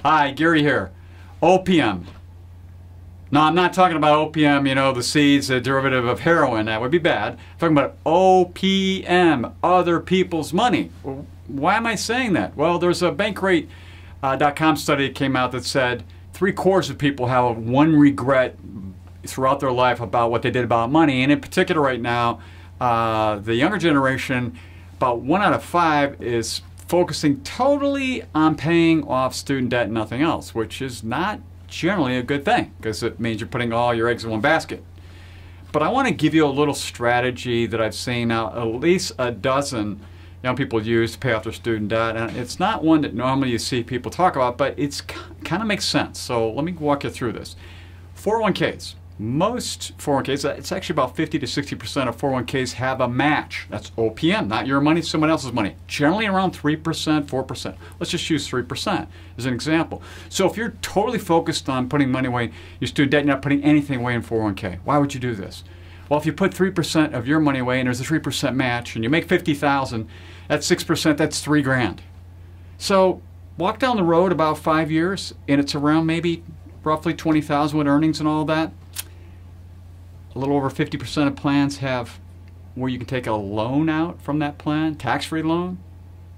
Hi, Gary here. OPM. No, I'm not talking about OPM, you know, the seeds, the derivative of heroin. That would be bad. I'm talking about OPM, other people's money. Why am I saying that? Well, there's a Bankrate.com study that came out that said 3/4 of people have one regret throughout their life about what they did about money. And in particular right now, the younger generation, about 1 out of 5 is focusing totally on paying off student debt and nothing else, which is not generally a good thing because it means you're putting all your eggs in one basket. But I want to give you a little strategy that I've seen now at least a dozen young people use to pay off their student debt, and it's not one that normally you see people talk about, but it's kind of makes sense. So let me walk you through this. 401ks. Most 401ks, it's actually about 50 to 60% of 401ks have a match. That's OPM, not your money, someone else's money. Generally around 3%, 4%. Let's just use 3% as an example. So if you're totally focused on putting money away in your student debt, you're not putting anything away in 401k. Why would you do this? Well, if you put 3% of your money away and there's a 3% match and you make $50,000, that's 6%, that's $3 grand. So walk down the road about 5 years and it's around maybe roughly $20,000 with earnings and all that. A little over 50% of plans have where you can take a loan out from that plan, tax-free loan.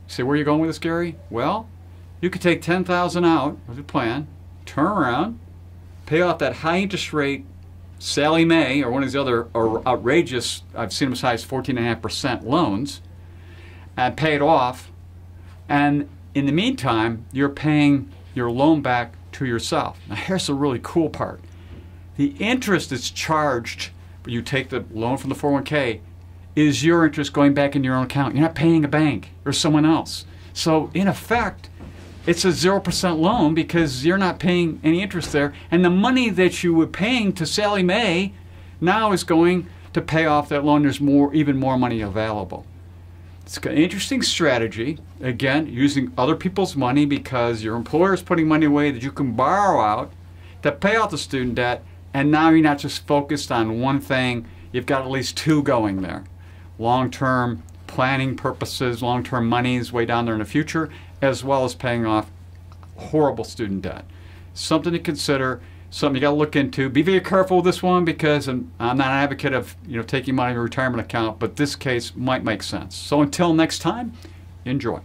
Say, where are you going with this, Gary? Well, you could take $10,000 out of the plan, turn around, pay off that high interest rate Sallie Mae or one of these other outrageous, I've seen them as high as 14.5% loans, and pay it off. And in the meantime, you're paying your loan back to yourself. Now here's the really cool part. The interest that's charged when you take the loan from the 401k is your interest going back in your own account. You're not paying a bank or someone else. So in effect, it's a 0% loan because you're not paying any interest there. And the money that you were paying to Sallie Mae now is going to pay off that loan. There's even more money available. It's an interesting strategy. Again, using other people's money because your employer is putting money away that you can borrow out to pay off the student debt. And now you're not just focused on one thing, you've got at least two going there. Long-term planning purposes, long-term monies way down there in the future, as well as paying off horrible student debt. Something to consider, something you got to look into. Be very careful with this one because I'm not an advocate of taking money out of your retirement account, but this case might make sense. So until next time, enjoy.